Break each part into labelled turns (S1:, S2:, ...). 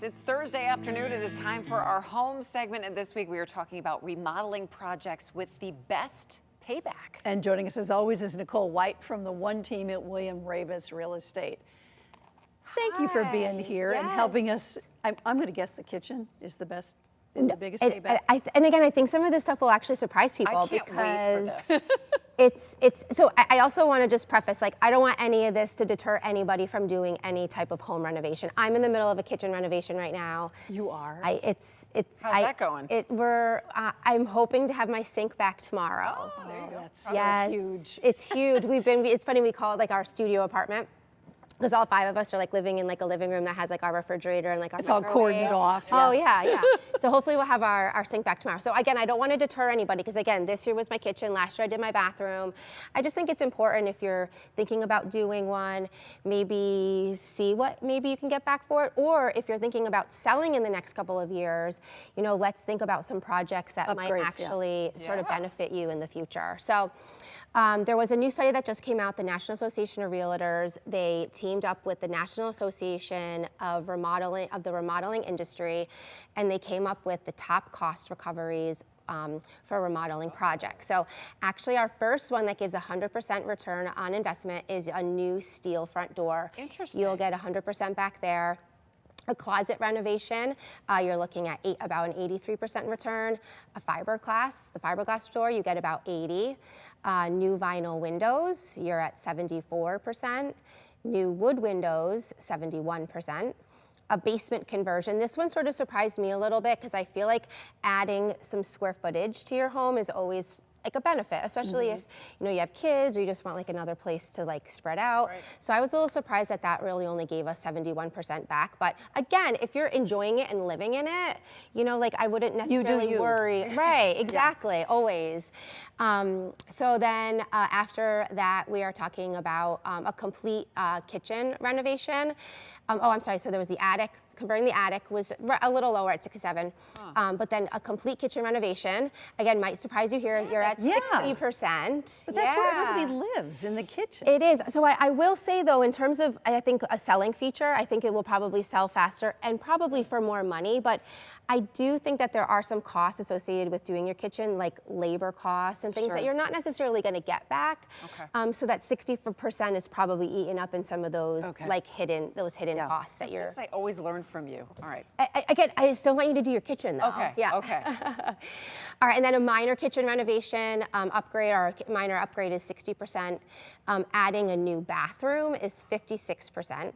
S1: Yes, it's Thursday afternoon. It is time for our home segment. And this week we are talking about remodeling projects with the best payback.
S2: And joining us as always is Nicole White from the One Team at William Ravis Real Estate. Thank you for being here and helping us. I'm going to guess the kitchen is the best, is the biggest payback.
S3: And again, I think some of this stuff will actually surprise people
S1: I can't
S3: because
S1: wait for this.
S3: so I also want to just preface, like, I don't want any of this to deter anybody from doing any type of home renovation. I'm in the middle of a kitchen renovation right now.
S2: You are?
S1: How's that going?
S3: I'm hoping to have my sink back tomorrow.
S1: Oh, there you go.
S2: That's huge.
S3: It's huge. It's funny, we call it like our studio apartment, because all 5 of us are like living in like a living room that has like our refrigerator and like our
S2: It's all
S3: microwave.
S2: cordoned off.
S3: Oh yeah. So hopefully we'll have our sink back tomorrow. So again, I don't want to deter anybody because again, this year was my kitchen. Last year I did my bathroom. I just think it's important if you're thinking about doing one, maybe see what maybe you can get back for it. Or if you're thinking about selling in the next couple of years, you know, let's think about some projects that might actually sort of benefit you in the future. So there was a new study that just came out, the National Association of Realtors. They teamed up with the National Association of the remodeling industry, and they came up with the top cost recoveries for remodeling projects. So actually our first one that gives 100% return on investment is a new steel front door.
S1: Interesting.
S3: You'll get 100% back there. A closet renovation, you're looking at about an 83% return. The fiberglass door, you get about 80. New vinyl windows, you're at 74%. New wood windows, 71%. A basement conversion. This one sort of surprised me a little bit because I feel like adding some square footage to your home is always like a benefit, especially if you have kids or you just want like another place to like spread out. Right. So I was a little surprised that that really only gave us 71% back. But again, if you're enjoying it and living in it, like I wouldn't necessarily worry. Right, exactly, always. So then after that, we are talking about a complete kitchen renovation. I'm sorry, so there was the attic. Converting the attic was a little lower at 67, but then a complete kitchen renovation, again, might surprise you here, you're at 60%.
S2: But that's where everybody lives, in the kitchen.
S3: It is. So I will say though, in terms of, I think a selling feature, I think it will probably sell faster and probably for more money, but I do think that there are some costs associated with doing your kitchen, like labor costs and things that you're not necessarily going to get back. Okay. So that 60% is probably eaten up in some of those like hidden costs that you're.
S1: I always learn from you. All right.
S3: I still want you to do your kitchen though.
S1: Okay.
S3: Yeah.
S1: Okay.
S3: All right, and then a minor kitchen renovation upgrade, or a minor upgrade is 60%. Adding a new bathroom is 56%.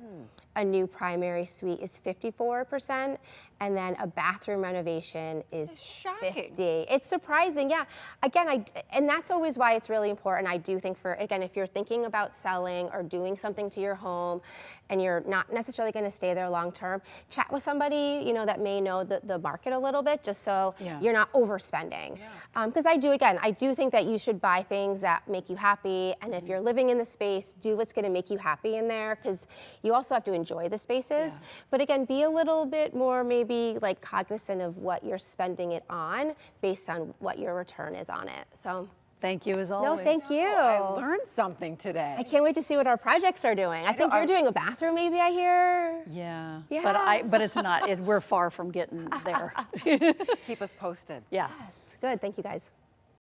S3: A new primary suite is 54%. And then a bathroom renovation is 50%. It's surprising, yeah. Again, and that's always why it's really important. I do think if you're thinking about selling or doing something to your home and you're not necessarily gonna stay there long term, chat with somebody, that may know the market a little bit, just so you're not overspending. Because I do think that you should buy things that make you happy, and if you're living in the space, do what's gonna make you happy in there, because you also have to enjoy the spaces. But again, be a little bit more maybe like cognizant of what you're spending it on based on what your return is on it. So
S2: thank you as always.
S3: No, thank you.
S1: I learned something today.
S3: I can't wait to see what our projects are doing. I think you're doing a bathroom, maybe, I hear.
S2: Yeah.
S3: Yeah.
S2: But it's not. We're far from getting there.
S1: Keep us posted.
S2: Yeah.
S3: Yes. Good. Thank you, guys.